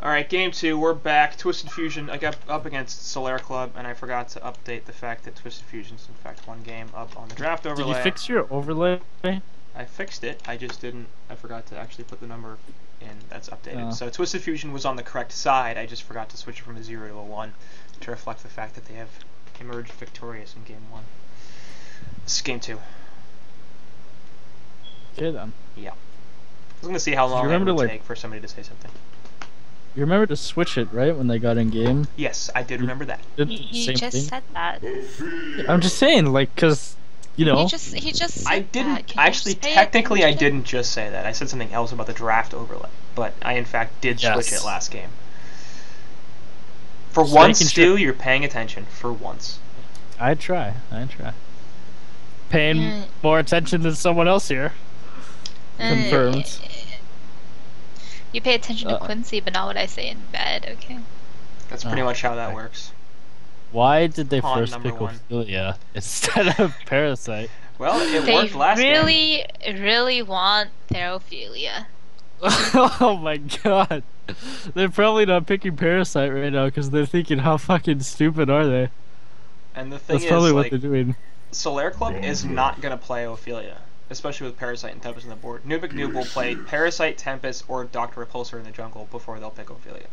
Alright, game 2, we're back. Twisted Fusion, I got up against Solaire Club, and I forgot to update the fact that Twisted Fusion's in fact one game up on the draft overlay. Did you fix your overlay? I fixed it, I just didn't, I forgot to actually put the number in that's updated. So Twisted Fusion was on the correct side, I just forgot to switch it from a 0 to a 1 to reflect the fact that they have emerged victorious in game 1. This is game 2. Okay then. Yeah. I was gonna see how long it would take for somebody to say something. You remember to switch it, right, when they got in game? Yes, I did remember that. He just said that. I'm just saying, like, cause, you know. He just said I didn't, that. actually, technically I didn't just say that. I said something else about the draft overlay. But I, in fact, did switch it last game. For once, Stu, you're paying attention. For once. I try. Paying more attention than someone else here. Confirmed. You pay attention to Quincy, but not what I say in bed, okay? That's pretty much how that works. Why did they HoN first pick Ophelia instead of Parasite? Well, it worked last game. They really want their Ophelia. Oh my god. They're probably not picking Parasite right now because they're thinking, how fucking stupid are they? And the thing That's probably is, what like, they're doing. Solaire Club is not going to play Ophelia. Especially with Parasite and Tempest on the board. Noob McNoob will play Parasite, Tempest, or Dr. Repulsor in the jungle before they'll pick Ophelia.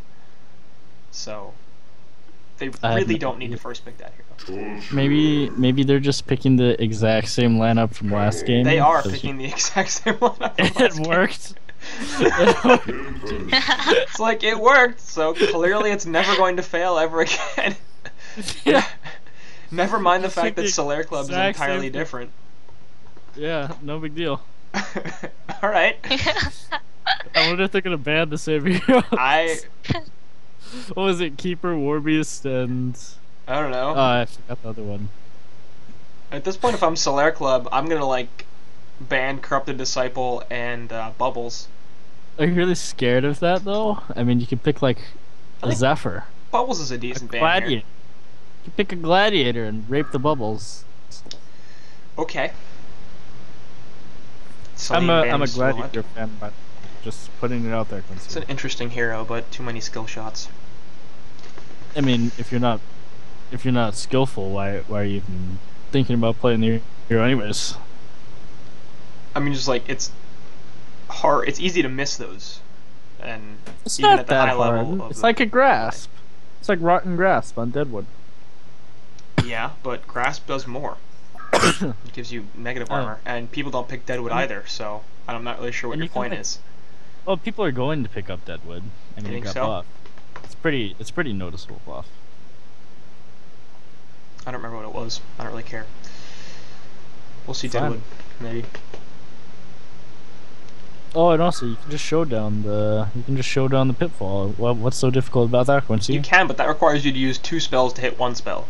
So, they really don't need to first pick that hero. Maybe they're just picking the exact same lineup from last game. They are picking the exact same lineup from last game. It worked. It's like, it worked, so clearly it's never going to fail ever again. Yeah. Never mind the fact that Solaire Club is entirely different. Yeah, no big deal. Alright. I wonder if they're gonna ban the same hero. What was it? Keeper, Warbeast, and... I don't know. I forgot the other one. At this point, if I'm Solaire Club, I'm gonna, like, ban Corrupted Disciple and Bubbles. Are you really scared of that, though? I mean, you could pick, like, a Zephyr. Bubbles is a decent ban here. You could pick a Gladiator and rape the Bubbles. Okay. I'm a Gladiator fan, but just putting it out there. It's an interesting hero, but too many skill shots. I mean, if you're not skillful, why are you even thinking about playing the hero anyways? I mean, just like it's hard. It's easy to miss those, and it's even not at the that high hard. level. It's like a grasp. It's like rotten grasp on Deadwood. Yeah, but grasp does more. It gives you negative armor, and people don't pick Deadwood either, so I'm not really sure what your point is. Well, people are going to pick up Deadwood. I mean, it got buffed. It's pretty noticeable buff. I don't remember what it was. I don't really care. We'll see Deadwood, maybe. Oh, and also you can just show down the pitfall. Well, what's so difficult about that, Quincy? You can, but that requires you to use 2 spells to hit 1 spell.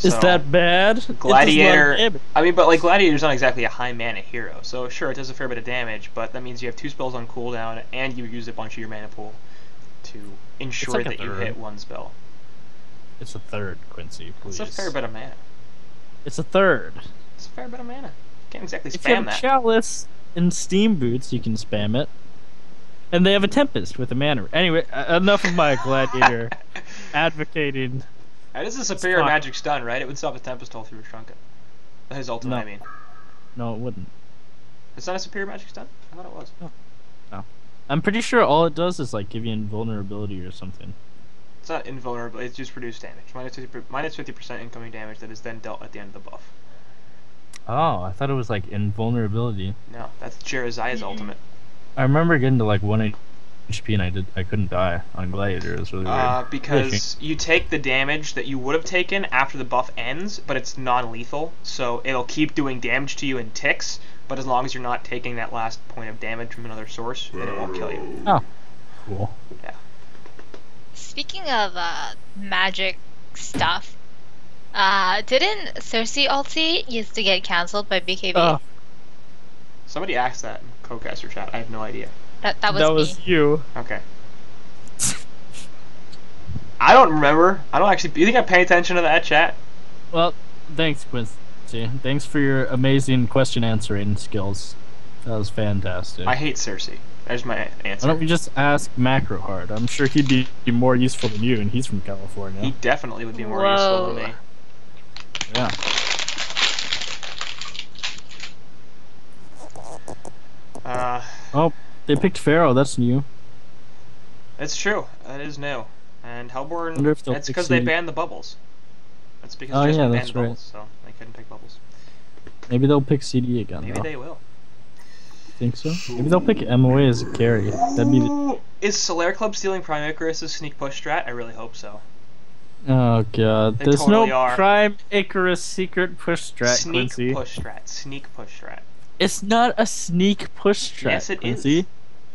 Is that bad? Gladiator. I mean, but like Gladiator's not exactly a high mana hero, so sure it does a fair bit of damage, but that means you have 2 spells on cooldown and you use a bunch of your mana pool to ensure that you hit 1 spell. It's a third, Quincy. Please. It's a fair bit of mana. It's a third. It's a fair bit of mana. You can't exactly spam if you have that. Chalice and Steam Boots, you can spam it. And they have a Tempest with a mana. Anyway, enough of my Gladiator advocating. That is a superior magic stun, right? It would stop a Tempest all through Shrunken. His ultimate, I mean. No, it wouldn't. It's not a superior magic stun? I thought it was. No. I'm pretty sure all it does is like give you invulnerability or something. It's not invulnerable, it's just reduced damage. Minus 50% incoming damage that is then dealt at the end of the buff. Oh, I thought it was like invulnerability. No, that's Jeraziah's ultimate. I remember getting to like 1 HP and I couldn't die on Gladiator. It was really weird. Because you take the damage that you would have taken after the buff ends, but it's non-lethal, so it'll keep doing damage to you in ticks, but as long as you're not taking that last point of damage from another source, then it won't kill you. Oh, cool. Yeah. Speaking of magic stuff, didn't SolC ulti used to get cancelled by BKB? Somebody asked that in Codecaster chat. I have no idea. That was me. You. Okay. I don't remember. I don't actually. Do you think I pay attention to that chat? Well, thanks, Quincy. Thanks for your amazing question answering skills. That was fantastic. I hate SolC. There's my Why answer. don't we just ask Macro Hard? I'm sure he'd be more useful than you, and he's from California. He definitely would be more useful than me. Yeah. Oh, they picked Pharaoh. That's new. It's true. That is new. And Hellborn, Wonder if they'll that's pick because they CD. banned the bubbles. That's because Oh, Jessamine yeah, banned that's the right. bubbles, so they couldn't pick bubbles. Maybe they'll pick CD again. Maybe though. they will. Think so? Maybe they'll pick MOA as a carry. That'd be. Ooh, is Solaire Club stealing Prime Icarus' sneak push strat? I really hope so. Oh god, They there's totally no are. Prime Icarus secret push strat, Sneak Quincy. push strat. Sneak push strat. It's not a sneak push strat, Yes, it Quincy. is.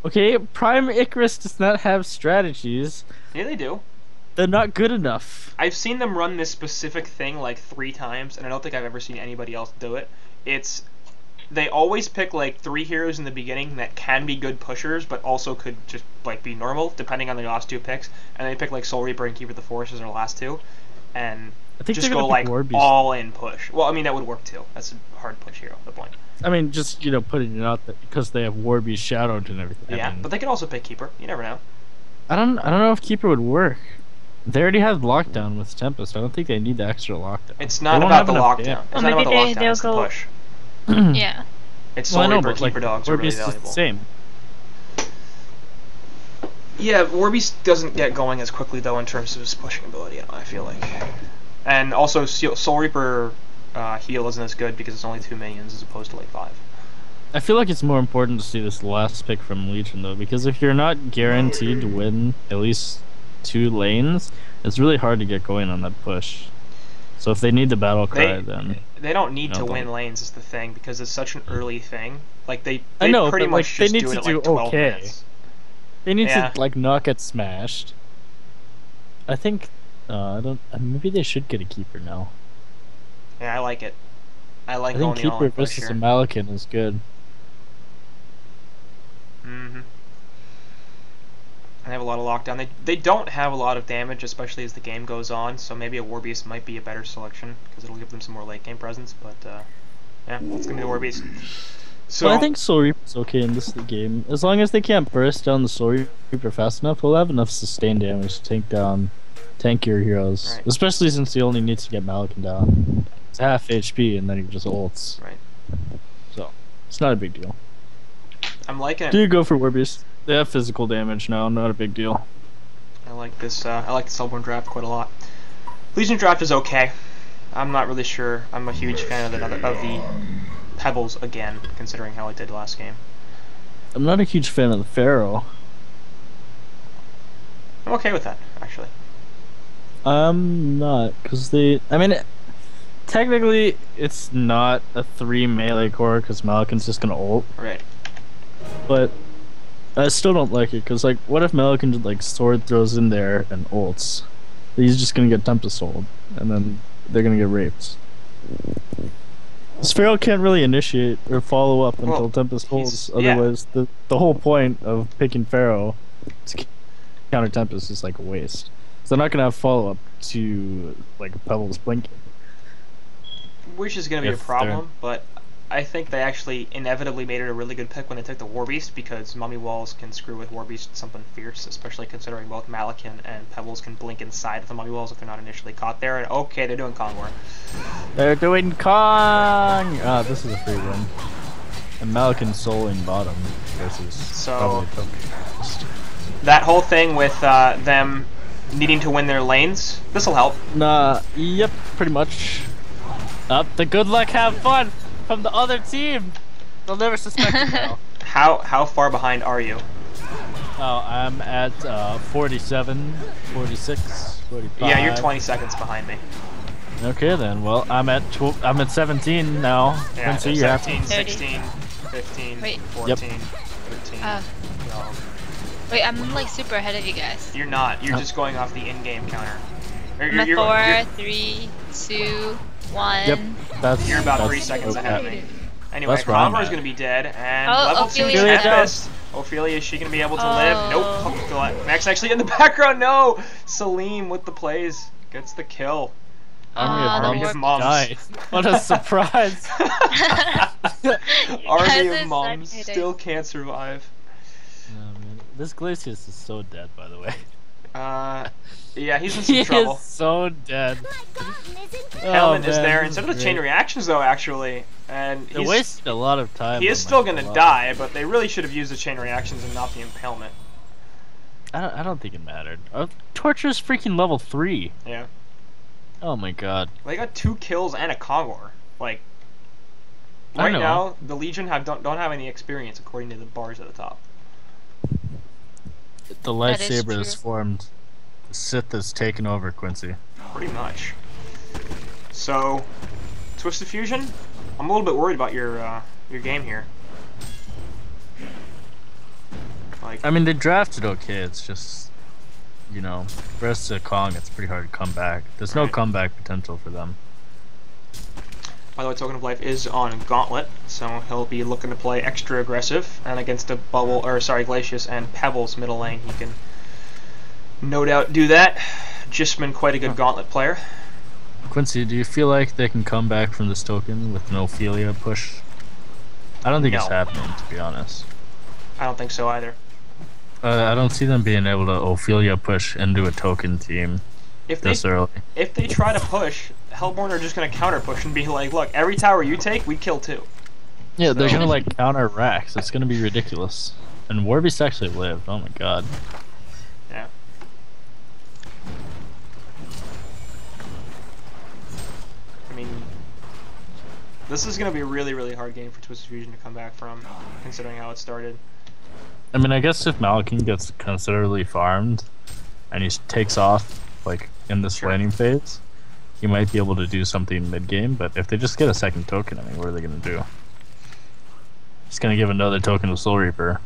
Okay, Prime Icarus does not have strategies. Yeah, they do. They're not good enough. I've seen them run this specific thing like 3 times, and I don't think I've ever seen anybody else do it. They always pick like 3 heroes in the beginning that can be good pushers, but also could just like be normal, depending on the last 2 picks. And they pick like Soul Reaper and Keeper the Forest as their last 2, and I think just they're go gonna pick like Warbeast. all in push. Well, I mean that would work too. That's a hard push hero. The point. I mean, just putting it out there because they have Warbeast shadowed and everything. Yeah, I mean, but they could also pick Keeper. You never know. I don't know if Keeper would work. They already have lockdown with Tempest. I don't think they need the extra lockdown. It's They not won't about have the enough lockdown. damage. It's Well, not about the maybe lockdown. It's the they'll push. Yeah. It's Well, Soul I know, Reaper but like Keeper dogs are Warbeast really is the valuable. same. Yeah, Warbeast doesn't get going as quickly though in terms of his pushing ability. I feel like, and also Soul Reaper heal isn't as good because it's only 2 minions as opposed to like 5. I feel like it's more important to see this last pick from Legion though, because if you're not guaranteed to win at least 2 lanes, it's really hard to get going on that push. So if they need the battle cry, then They don't need to don't. win lanes is the thing, because it's such an early thing. Like they I know, pretty but, much like, they just need do it to at do like 12 okay. minutes. they need Yeah. to like not get smashed. I think I don't. Maybe they should get a keeper now. Yeah, I like it. I like I going think the keeper all-in push versus here. a Malakin is good. Mm-hmm. They have a lot of lockdown. They don't have a lot of damage, especially as the game goes on. So maybe a Warbeast might be a better selection because it'll give them some more late game presence. But yeah, it's gonna be the Warbeast. So Well, I think Soul Reaper's okay in this game. As long as they can't burst down the Soul Reaper fast enough, we'll have enough sustained damage to take down tankier heroes. Right. Especially since he only needs to get Malakin down. It's half HP and then he just ults. Right. So, it's not a big deal. I'm liking Do it. you go for Warbeast? They have physical damage now, not a big deal. I like this. I like the Hellborn draft quite a lot. Legion draft is okay. I'm not really sure. I'm a huge fan of the Pebbles again, considering how I did last game. I'm not a huge fan of the Pharaoh. I'm okay with that, actually. I'm not, because technically, it's not a 3 melee core, because Malakin's just gonna ult, Right. but I still don't like it, because, like, what if Malakin, like, sword throws in there and ults? He's just gonna get Tempest sold, and then they're gonna get raped. Pharaoh can't really initiate or follow up until Well, Tempest holds, yeah. otherwise the whole point of picking Pharaoh to counter Tempest is, like, a waste. So they're not gonna have follow-up to, like, Pebbles blinking. Which is going to be a If they're- problem, but I think they actually inevitably made it a really good pick when they took the Warbeast, because Mummy Walls can screw with Warbeast something fierce, especially considering both Malakin and Pebbles can blink inside of the Mummy Walls if they're not initially caught there. And okay, they're doing Kong War. They're doing Kong! Ah, this is a free win. And Malakin souling bottom versus So- probably Pebbles. That whole thing with them needing to win their lanes, this will help. Nah, yep, pretty much. Up the good luck, have fun from the other team. They'll never suspect it now. How far behind are you? Oh, I'm at 47, 46, 45. Yeah, you're 20 seconds behind me. Okay then. Well, I'm at 17 now. Yeah, Quincy, there's you have 17, 30. 16, 15, Wait. 14, 13. No. Wait, I'm like super ahead of you guys. You're not. You're Oh. just going off the in-game counter. I'm at 4, 3, 2, 1. Yep, that's. You're about that's 3 seconds okay. ahead of me. Anyway, That's where I'm Conver's at. gonna be dead, and Oh, level 2 Ophelia Tempest. Ophelia, is she gonna be able to live? Oh. Nope. Max actually in the background. No. Salim with the plays gets the kill. Army the of Moms. Moms. What a surprise! Army Guys of are Moms such still can't survive. Oh, man. This Glacius is so dead, by the way. Yeah, he's in some He trouble. is so dead. Helmet is there this instead of the great. chain reactions, though, actually. And They wasted a lot of time. he is on, still like, going a to lot. die, but they really should have used the chain reactions and not the impalement. I don't think it mattered. Torture's freaking level 3. Yeah. Oh my god. They got 2 kills and a Kogor. Like, I right know. now, the Legion don't have any experience, according to the bars at the top. The That is lightsaber is true. formed. The Sith has taken over, Quincy. Pretty much. So, Twisted Fusion, I'm a little bit worried about your game here. Like, I mean, they drafted okay. It's just, you know, versus Kong, it's pretty hard to come back. There's no Right. comeback potential for them. by the way, Token of Life is on Gauntlet, so he'll be looking to play extra aggressive, and against a Glacius and Pebbles middle lane, he can no doubt do that. Just been quite a good Gauntlet player. Quincy, do you feel like they can come back from this token with an Ophelia push? I don't think it's No. happening, to be honest. I don't think so either. I don't see them being able to Ophelia push into a token team If this early. if they try to push, Hellborn are just going to counter push and be like, look, every tower you take, we kill 2. Yeah, they're So- gonna like counter Rax. It's gonna be ridiculous. And Warbeast actually lived. Oh my god. Yeah. I mean, this is going to be a really, really hard game for Twisted Fusion to come back from, considering how it started. I mean, I guess if Malakin gets considerably farmed and he takes off like in this Sure. laning phase, he might be able to do something mid game. But if they just get a second token, I mean, what are they gonna do? Just gonna give another token to Soul Reaper.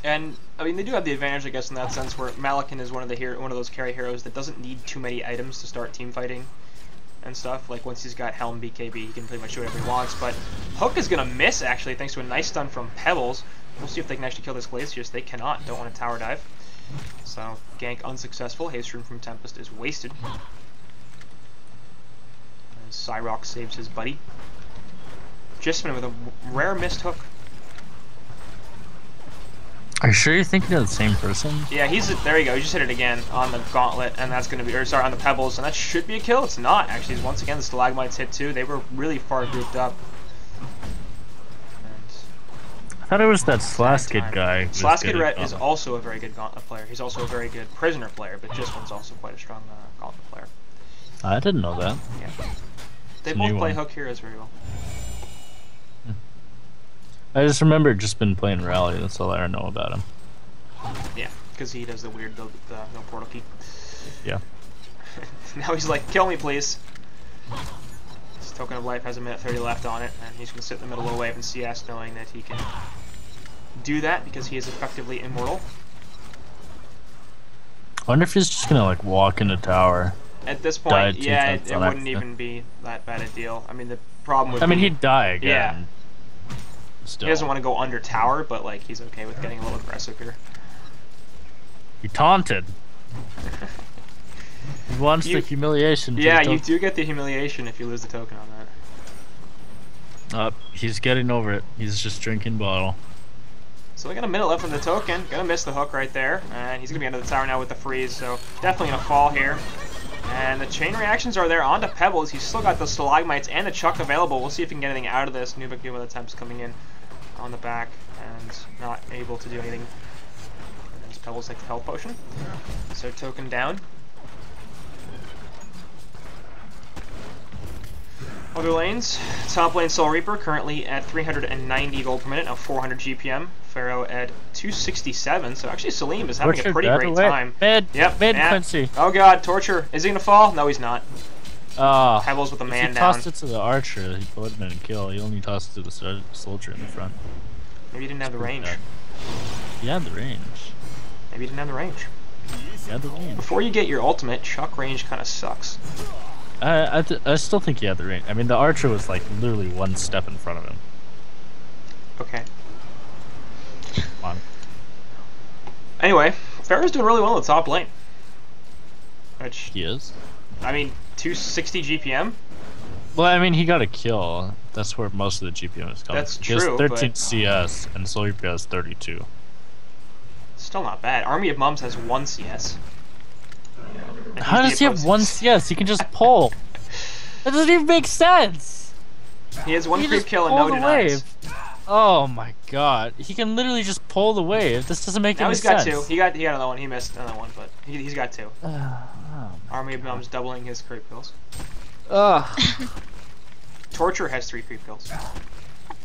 And I mean, they do have the advantage, I guess, in that sense, where Malakin is one of those carry heroes that doesn't need too many items to start team fighting and stuff. Like once he's got Helm BKB, he can pretty much do whatever he wants. But Hook is gonna miss actually, thanks to a nice stun from Pebbles. We'll see if they can actually kill this Glacius. They cannot. Don't want to tower dive. So gank unsuccessful. Haste Rune from Tempest is wasted. And Cyrock saves his buddy. Jismin with a rare missed hook. Are you sure you're thinking of the same person? Yeah, there you go. He just hit it again on the Gauntlet, and that's going to be, or sorry, on the Pebbles, and that should be a kill. It's not, actually. Once again, the Stalagmites hit too. They were really far grouped up. I thought it was that Slaskid guy. Slaskid Ret is also a very good Gauntlet player. He's also a very good Prisoner player, but Jismin's also quite a strong Gauntlet player. I didn't know that. Yeah. They It's a both new play one. Hook heroes very well. I just remember just been playing Rally. That's all I know about him. Yeah, because he does the weird build with no portal key. Yeah. Now he's like, kill me, please. This Token of Life has a minute 30 left on it, and he's going to sit in the middle of the wave and CS, knowing that he can do that because he is effectively immortal. I wonder if he's just gonna like walk in the tower. At this Died point, two yeah, times it on wouldn't accident. even be that bad a deal. I mean, the problem would I mean, be he'd die again. Yeah. Still. he doesn't want to go under tower, but like he's okay with getting a little aggressive here. He taunted. He wants You- the humiliation. Yeah, to you do get the humiliation if you lose the token on that. He's getting over it. He's just drinking bottle. So they got a minute left on the token. Gonna miss the hook right there, and he's gonna be under the tower now with the freeze. So definitely gonna fall here. And the chain reactions are there onto Pebbles. He's still got the Stalagmites and the Chuck available. We'll see if he can get anything out of this. Nubik with attempts coming in on the back and not able to do anything. And as Pebbles takes the health potion. So token down. Other lanes, top lane Soul Reaper currently at 390 gold per minute, now 400 GPM. Pharaoh at 267, so actually Salim is having a pretty great time. Mid, Yep, mid, and- Quincy. Oh god, Torture. Is he gonna fall? No, he's not. Ah, Pebbles with a if man he down. tossed it to the archer, he would have been a kill. He only tossed it to the soldier in the front. Maybe he didn't have the Pretty range. bad. He had the range. Maybe he didn't have the range. He had the range. Before you get your ultimate, Chuck range kind of sucks. I still think he had the range. I mean, the archer was like literally one step in front of him. Okay. Come on. Anyway, Pharaoh's doing really well in the top lane. Which, He is. I mean, 260 GPM? Well, I mean, he got a kill. That's where most of the GPM is coming. That's He has true, 13 but- CS, and Soul Reaper has 32. Still not bad. Army of Mums has 1 CS. And How does he have 1 CS? He can just pull. That doesn't even make sense. He has 1 He creep just kill and no pulled the denies. wave. Oh my god. He can literally just pull the wave. This doesn't make Now any he's got sense. 2. He got another one. He missed another one, but he's got 2. Oh my Army of Mums doubling his creep kills. Ugh. Torture has 3 creep kills.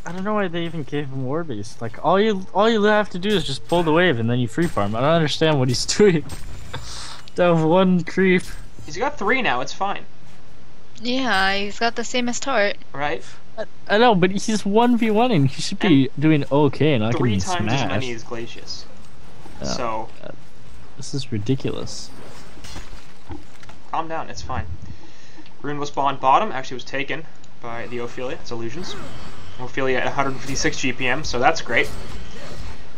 I don't know why they even gave him War Beast. Like all you have to do is just pull the wave and then you free farm. I don't understand what he's doing. To have 1 creep. He's got 3 now. It's fine, Yeah, he's got the same as Tort. right? I know, but he's 1v1ing. He should be doing okay, not 3 getting times smashed. as many as Glacius. Oh, So God. This is ridiculous. calm down. It's fine. Rune was spawned bottom. Actually, was taken by the Ophelia. It's illusions. Ophelia at 156 GPM, so that's great.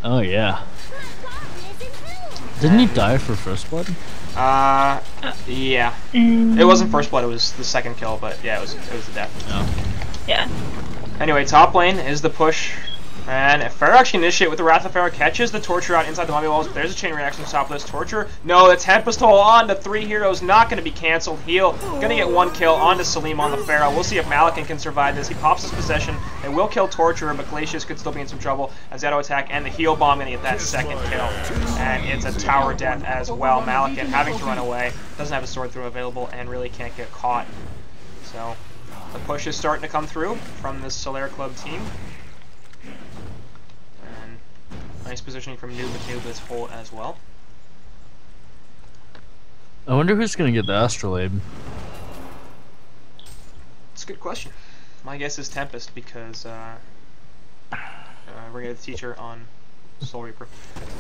Oh yeah. Didn't he die for first blood? Yeah. It wasn't first blood. It was the second kill, but yeah, it was the death. Oh. Yeah. Anyway, top lane is the push. And if Pharaoh actually initiate with the Wrath of Pharaoh, catches the Torture out inside the mummy walls, there's a chain reaction to top of this Torture. No, the Tempest Hole on to 3 heroes, not going to be cancelled. Heal, going to get 1 kill onto Salim on the Pharaoh. We'll see if Malikan can survive this. He pops his possession. It will kill Torturer, but Glacius could still be in some trouble as auto attack and the heal bomb going to get that 2nd kill. And it's a tower death as well. Malikan having to run away, doesn't have a sword throw available, and really can't get caught. So the push is starting to come through from this Solaire Club team. Nice positioning from Noob this hole as well. I wonder who's gonna get the Astrolabe. It's a good question. My guess is Tempest because we're gonna teach her on Soul Reaper.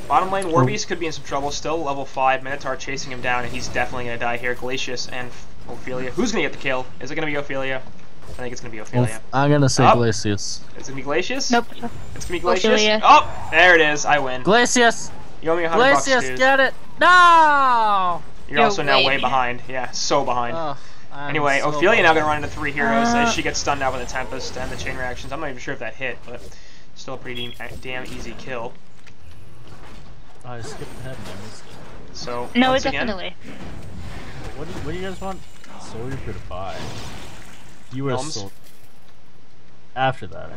Bottom lane, Warbeast could be in some trouble. Still level 5. Minotaur chasing him down, and he's definitely gonna die here. Glacius and Ophelia. Who's gonna get the kill? Is it gonna be Ophelia? I think it's gonna be Ophelia. I'm gonna say Glacius. It's gonna be Glacius? Nope. It's gonna be Glacius. Ophelia. Oh, there it is. I win. Glacius! You owe me $100, Glacius, dude. get it! No! You're also now way behind. Yeah, so behind. Oh, Anyway, so Ophelia now gonna run into 3 heroes as she gets stunned out with the Tempest and the chain reactions. I'm not even sure if that hit, but still a pretty damn easy kill. Oh, I skipped ahead. So No, once definitely. What do you guys want Soul Reaper to buy? You were Gnomes? Soul. After that,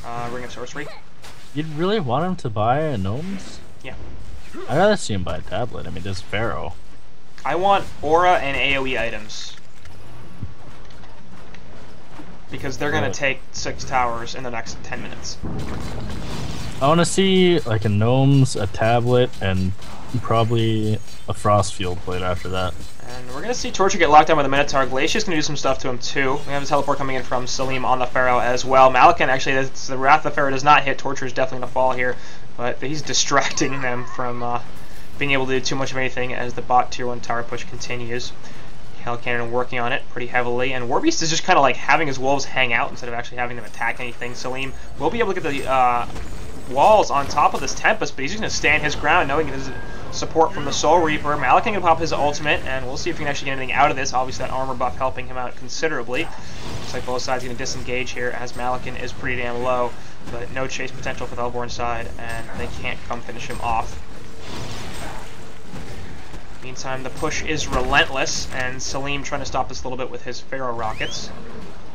I mean. Ring of Sorcery. You'd really want him to buy a Gnomes? Yeah. I'd rather see him buy a tablet. I mean, there's Pharaoh. I want Aura and AoE items. Because they're gonna take 6 towers in the next 10 minutes. I want to see like a Gnomes, a tablet, and probably a Frost Field plate after that. And we're gonna see Torture get locked down with the Minotaur. Glacius gonna do some stuff to him too. We have a teleport coming in from Salim on the Pharaoh as well. Malikan actually, the Wrath of Pharaoh does not hit. Torture is definitely gonna fall here, but he's distracting them from being able to do too much of anything as the bot tier 1 tower push continues. Hell Cannon working on it pretty heavily, and Warbeast is just kind of like having his wolves hang out instead of actually having them attack anything. Salim will be able to get the walls on top of this Tempest, but he's just going to stand his ground knowing his support from the Soul Reaper. Malikan can pop his ultimate, and we'll see if he can actually get anything out of this. Obviously that armor buff helping him out considerably. Looks like both sides going to disengage here as Malikan is pretty damn low, but no chase potential for the Hellborn side, and they can't come finish him off. Meantime, the push is relentless, and Salim trying to stop this a little bit with his Pharaoh rockets.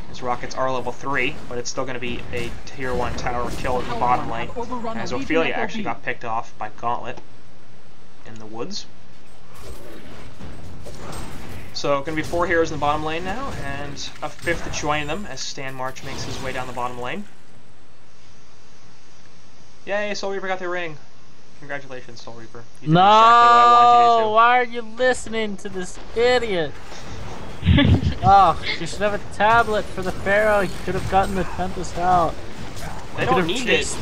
His rockets are level 3, but it's still going to be a tier 1 tower kill in the bottom lane, as Ophelia actually got picked off by Gauntlet in the woods. So, going to be 4 heroes in the bottom lane now, and a 5th to join them as Stan March makes his way down the bottom lane. Yay, Soul Reaper got their ring. Congratulations, Soul Reaper. You did exactly what I wanted you to do. Why are you listening to this idiot? Oh, you should have a tablet for the Pharaoh. You could have gotten the Tempest out. They don't need it.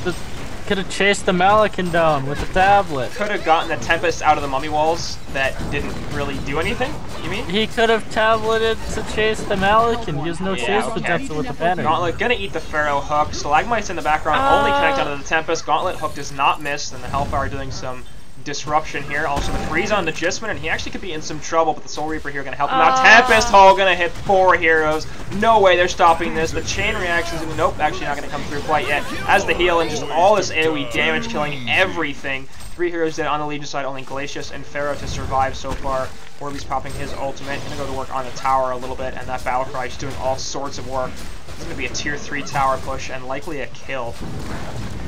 Could have chased the Malikan down with the tablet. Could have gotten the Tempest out of the mummy walls that didn't really do anything, you mean? He could have tableted to chase the Malikan. He has no chase okay. potential with the banner. Gauntlet gonna eat the Pharaoh hook. Stalagmites in the background only connect onto the Tempest. Gauntlet hook does not miss, and the Hellfire doing some disruption here. Also the freeze on the Gisman, and he actually could be in some trouble, but the Soul Reaper here gonna help him out. Tempest Hole gonna hit 4 heroes. No way they're stopping this. The chain reactions, nope, actually not gonna come through quite yet. As the heal and just all this AoE damage killing everything. 3 heroes dead on the Legion side, only Glacius and Pharaoh to survive so far. Warby's popping his ultimate, gonna go to work on the tower a little bit, and that Battle Cry just doing all sorts of work. It's gonna be a tier 3 tower push and likely a kill.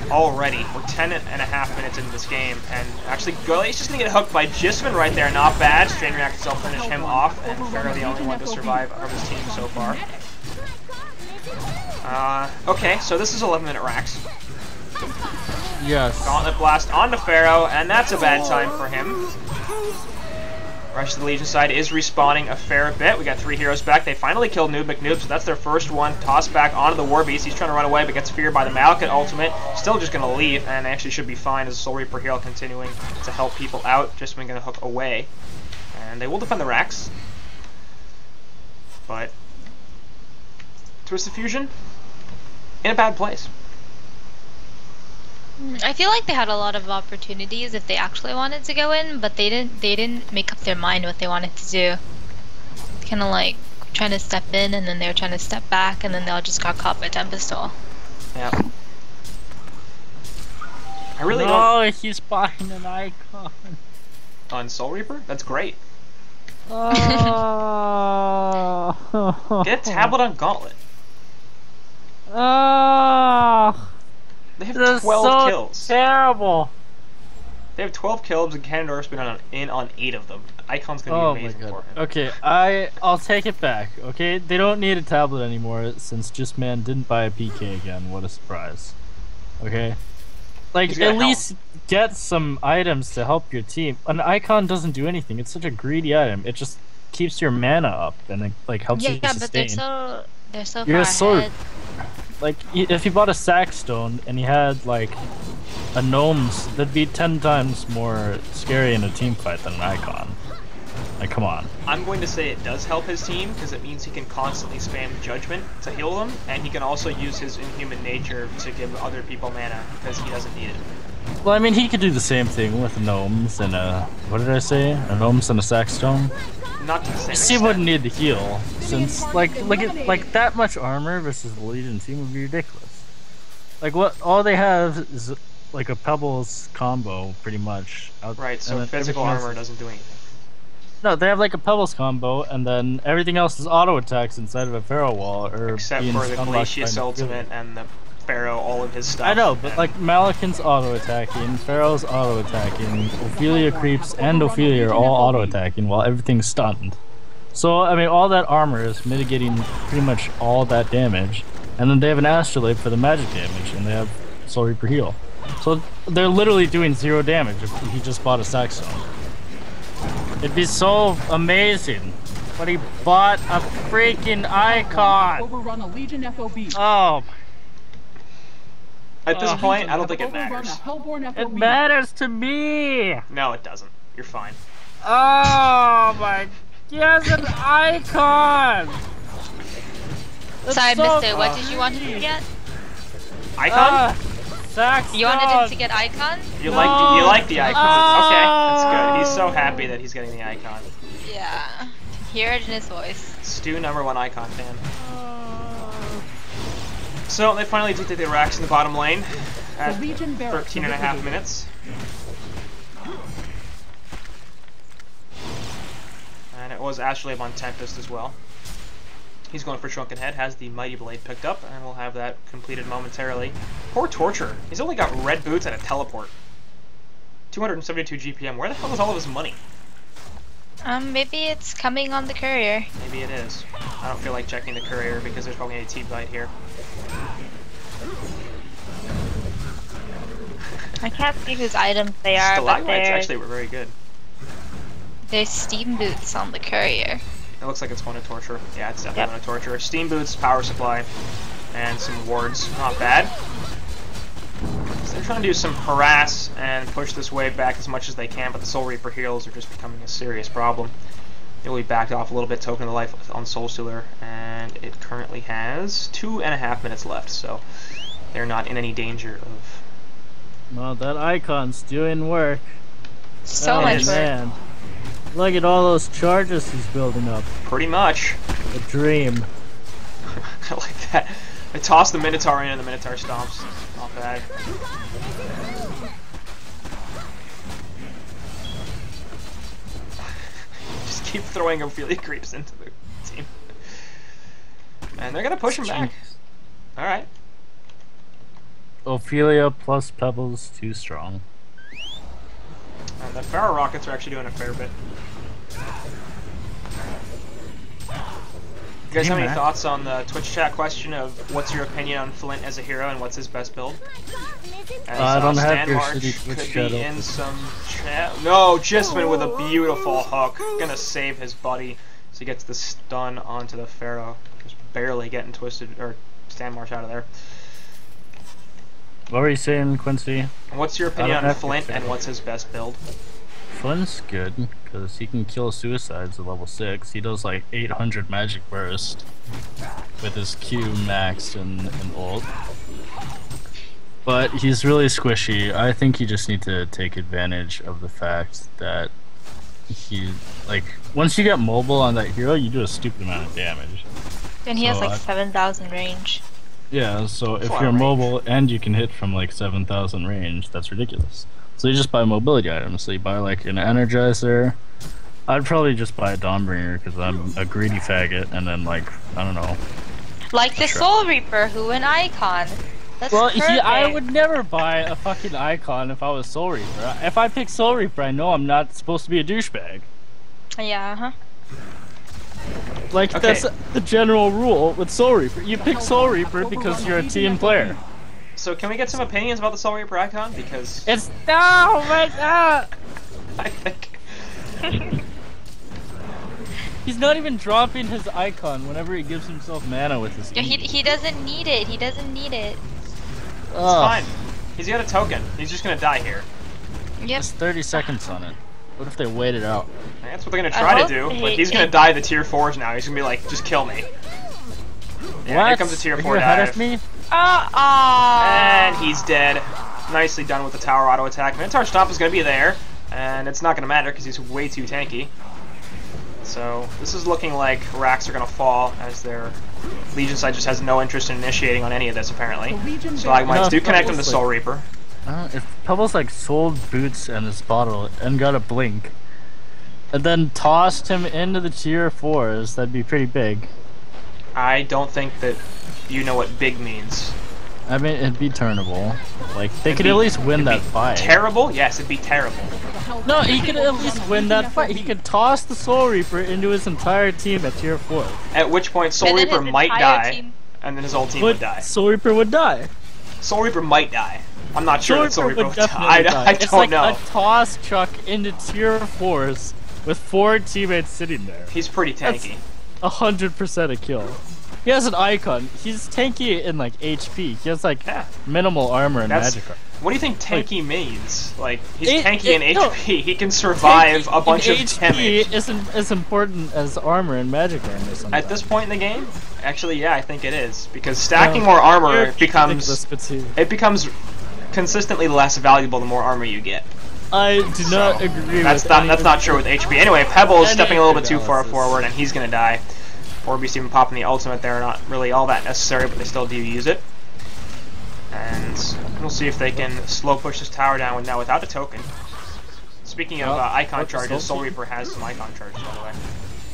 Already, we're 10.5 minutes into this game, and actually Glacius gonna get hooked by Jismin right there, not bad. Strain Reactors will finish him off, and Pharaoh the only one to survive from his team so far. Okay, so this is 11-minute racks. Yes. Gauntlet Blast onto Pharaoh, and that's a bad time for him. Rush to the Legion side is respawning a fair bit. We got 3 heroes back. They finally killed Noob McNoob, so that's their first one. Tossed back onto the War Beast. He's trying to run away, but gets feared by the Malekith ultimate. Still just going to leave, and actually should be fine as Soul Reaper hero continuing to help people out. Just going to hook away. And they will defend the racks. But Twisted Fusion in a bad place. I feel like they had a lot of opportunities if they actually wanted to go in, but they didn't make up their mind what they wanted to do. Kind of like trying to step in, and then they were trying to step back, and then they all just got caught by Tempestal. Yeah. I really don't. Oh, he's buying an icon. On Soul Reaper? That's great. Oh. Get a tablet on Gauntlet. Oh. They have This is 12 so kills. Terrible. They have 12 kills, and Canador's been in on 8 of them. Icon's gonna be amazing for him. Okay, I'll take it back. Okay, they don't need a tablet anymore since Just Man didn't buy a PK again. What a surprise. Okay, like at least get some items to help your team. An icon doesn't do anything. It's such a greedy item. It just keeps your mana up and it like helps you sustain. Yeah, but they're so You're far ahead. Like, if you bought a Sackstone and you had, like, a Gnomes, that'd be 10 times more scary in a team fight than an Icon. Like, come on. I'm going to say it does help his team, because it means he can constantly spam Judgment to heal them, and he can also use his Inhuman Nature to give other people mana, because he doesn't need it. Well, I mean, he could do the same thing with Gnomes and a... What did I say? A Gnomes and a Sackstone? Not to the same He extent. wouldn't need to heal, since, like that much armor versus the Legion team would be ridiculous. Like, what all they have is, like, a Pebbles combo, pretty much. Right, so physical armor doesn't do anything. No, they have, like, a Pebbles combo, and then everything else is auto-attacks inside of a Pharaoh wall, or except for the Glacius ultimate and the Pharaoh, all of his stuff. I know, but, like, Malakin's auto-attacking, Pharaoh's auto-attacking, Ophelia creeps and Ophelia are all auto-attacking while everything's stunned. So, I mean, all that armor is mitigating pretty much all that damage, and then they have an Astrolabe for the magic damage, and they have Soul Reaper heal. So, they're literally doing 0 damage if he just bought a Sackstone. It'd be so amazing, but he bought a freaking icon! Overrun a Legion FOB. Oh, At this point, I don't think it matters. it matters to me! No, it doesn't. You're fine. Oh my, he has an icon! That's Sorry, so Mister. What did you want him to get? Icon? You wanted him to get Icon? You like the icon. Okay, that's good. He's so happy that he's getting the icon. Yeah. I can hear it in his voice. Stu, #1 icon fan. So they finally did the racks in the bottom lane at 13.5 minutes. And it was Astrolabe on Tempest as well. He's going for Shrunken Head, has the Mighty Blade picked up, and we'll have that completed momentarily. Poor Torture. He's only got red boots and a teleport. 272 GPM. Where the hell is all of his money? Maybe it's coming on the courier. Maybe it is. I don't feel like checking the courier because there's probably a T-bite here. I can't see whose items they are, but Stalagmites actually were very good. there's Steam Boots on the courier. It looks like it's going to Torture. Yeah, it's definitely going to Torture. Steam Boots, Power Supply, and some wards. Not bad. So they're trying to do some harass and push this wave back as much as they can, but the Soul Reaper heals are just becoming a serious problem. It will be backed off a little bit, Token of Life on Soul Stealer, and it currently has 2.5 minutes left, so they're not in any danger of... Well, that icon's doing work. So much work. Man. Look at all those charges he's building up. Pretty much. A dream. I like that. I tossed the Minotaur in and the Minotaur stomps. Not bad. keep throwing Ophelia creeps into the team. And they're gonna push him back. Alright. Ophelia plus Pebbles, too strong. And the Pharaoh Rockets are actually doing a fair bit. You guys have any thoughts on the Twitch chat question of what's your opinion on Flint as a hero and what's his best build? As, I don't have your March shitty Twitch could chat be open. in some chat. No, Jisman with a beautiful hook. Gonna save his buddy. So he gets the stun onto the Pharaoh. Just barely getting twisted, or Stan Marsh out of there. What were you saying, Quincy? What's your opinion on Flint and what's his best build? Flint's good, because he can kill suicides at level 6. He does like 800 magic burst with his Q maxed and ult. But he's really squishy. I think you just need to take advantage of the fact that he, like, once you get mobile on that hero, you do a stupid amount of damage. And he has like 7,000 range. Yeah, so if you're mobile and you can hit from like 7,000 range, that's ridiculous. So you just buy mobility items. So you buy like an Energizer. I'd probably just buy a Dawnbringer because I'm a greedy faggot, and then like, I don't know. Like the Soul Reaper, who an icon. That's perfect. I would never buy a fucking icon if I was Soul Reaper. If I pick Soul Reaper, I know I'm not supposed to be a douchebag. Yeah, uh-huh. Like, that's the general rule with Soul Reaper. You pick Soul Reaper because you're a team player. So can we get some opinions about the Soul Reaper icon? Because it's no, my God. I think he's not even dropping his icon whenever he gives himself mana with his. Yeah, he doesn't need it. He doesn't need it. It's fine. He's got a token. He's just gonna die here. Yep. There's 30 seconds on it. What if they wait it out? That's what they're gonna try to do, but he's gonna die the tier 4s now. He's gonna be like, just kill me. Yeah, here comes a tier 4 dive. Me? And he's dead. Nicely done with the tower auto attack. Minotaur Stomp is gonna be there, and it's not gonna matter because he's way too tanky. So this is looking like racks are gonna fall as their Legion side just has no interest in initiating on any of this apparently. Stalagmites do connect him to Soul Reaper. If Pebbles like sold boots and his bottle and got a blink, and then tossed him into the tier 4s, that'd be pretty big. I don't think that you know what big means. I mean, it'd be turnable. Like, they could at least win that fight. Terrible? Yes, it'd be terrible. No, he could at least win that fight. He could toss the Soul Reaper into his entire team at tier 4. At which point, Soul Reaper might die, and then his whole team would die. Soul Reaper would die. Soul Reaper might die. I'm not sure that Soul Reaper would die. I it's don't like know. a toss chuck into tier 4s with 4 teammates sitting there. He's pretty tanky. That's 100% a kill. He has an icon. He's tanky in like HP. He has like minimal armor and magic armor. What do you think tanky means? Like, he's tanky in HP. No, he can survive a bunch of damage. HP isn't as important as armor and magic armor sometimes. At this point in the game? Actually, yeah, I think it is. Because stacking more armor becomes consistently less valuable the more armor you get. I do not agree that's with that's not true with HP. Anyway, Pebble is stepping a little bit too far forward, and he's gonna die. 4Beast even popping the ultimate there, not really all that necessary, but they still do use it. And we'll see if they can slow push this tower down now without a token. Speaking of icon charges, Soul Reaper has some icon charges, by the way.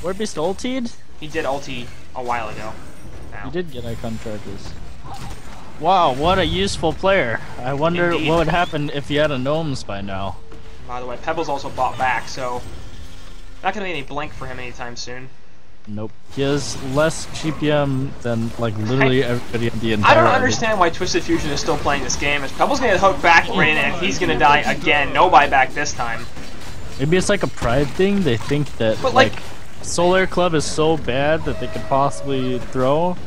4Beast ultied? He did ulti a while ago. He did get icon charges. Wow, what a useful player. I wonder what would happen if he had a Gnomes by now. By the way, Pebble's also bought back, so not going to be any blink for him anytime soon. Nope. He has less GPM than, like, literally everybody in the entire I don't understand why Twisted Fusion is still playing this game. Pebble's going to hook back in, and he's going to die again. No buyback this time. Maybe it's like a pride thing. They think that, like Solaire Club is so bad that they could possibly throw.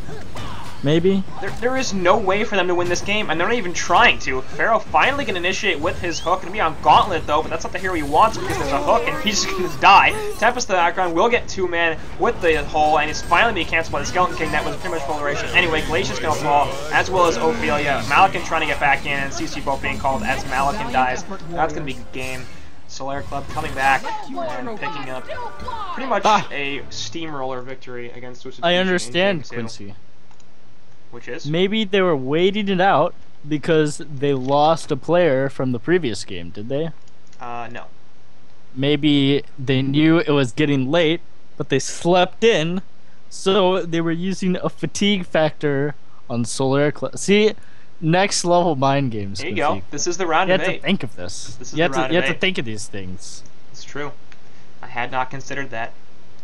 Maybe? There is no way for them to win this game, and they're not even trying to. Pharaoh finally can initiate with his hook. Gonna be on Gauntlet, though, but that's not the hero he wants because there's a hook, and he's just gonna die. Tempest in the background will get 2-man with the hole, and it's finally being canceled by the Skeleton King. That was pretty much full duration. Anyway, Glacier's gonna fall, as well as Ophelia. Malakin trying to get back in, and CC both being called as Malakin dies. That's gonna be a good game. Solaire Club coming back and picking up pretty much a steamroller victory against Twisted Fusion. I understand, Quincy. Which is? Maybe they were waiting it out because they lost a player from the previous game, did they? No. maybe they knew it was getting late, but they slept in, so they were using a fatigue factor on Solaire. See, next level mind games. There you go. This is the round of 8. You have to think of this. This is you the round of 8. You have to think of these things. It's true. I had not considered that.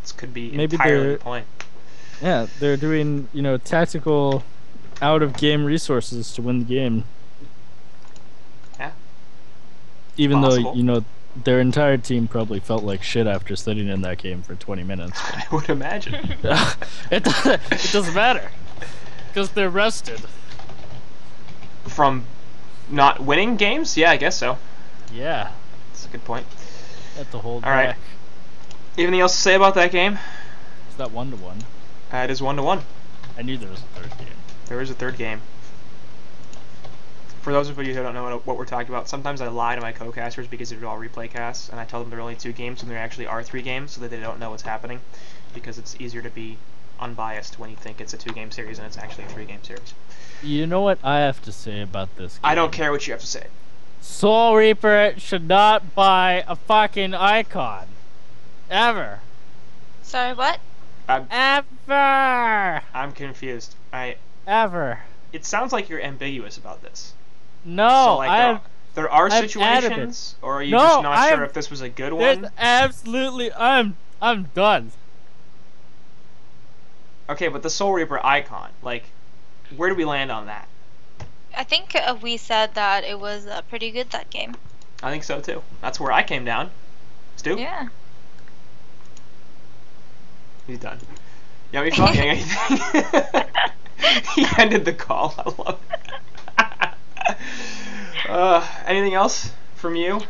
This could be Maybe entirely the point. Yeah, they're doing, tactical out-of-game resources to win the game. Yeah. Even Possible. though, their entire team probably felt like shit after sitting in that game for 20 minutes. I would imagine. It doesn't matter. Because they're rested. From not winning games? Yeah, I guess so. Yeah. That's a good point. That's the whole All right. Anything else to say about that game? It's that 1-1. It is 1-1. I knew there was a third game. There is a third game. For those of you who don't know what we're talking about, sometimes I lie to my co-casters because they're all replay casts, and I tell them there are only 2 games when there actually are 3 games, so that they don't know what's happening, because it's easier to be unbiased when you think it's a 2-game series and it's actually a 3-game series. You know what I have to say about this game? I don't care what you have to say. Soul Reaper should not buy a fucking icon. Ever. Sorry, what? Ever. I'm confused. Ever. It sounds like you're ambiguous about this. No, so, like, there are situations, or are you just not sure if this was a good one? Absolutely, I'm done. Okay, but the Soul Reaper icon, like, where do we land on that? I think we said that it was pretty good, that game. I think so too. That's where I came down. Stu? Yeah. He's done. YummyPho, anything? He ended the call. I love it. Anything else from you?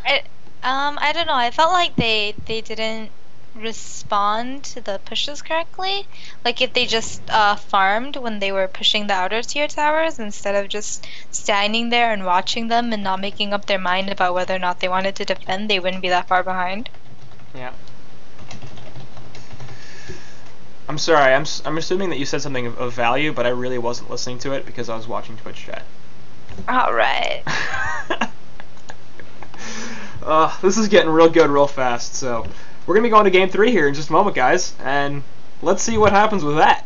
I don't know. I felt like they didn't respond to the pushes correctly. Like if they just farmed when they were pushing the outer tier towers instead of just standing there and watching them and not making up their mind about whether or not they wanted to defend, they wouldn't be that far behind. Yeah. I'm sorry, I'm assuming that you said something of value, but I really wasn't listening to it because I was watching Twitch chat. Alright. This is getting real good real fast, so we're going to be going to Game 3 here in just a moment, guys, and let's see what happens with that.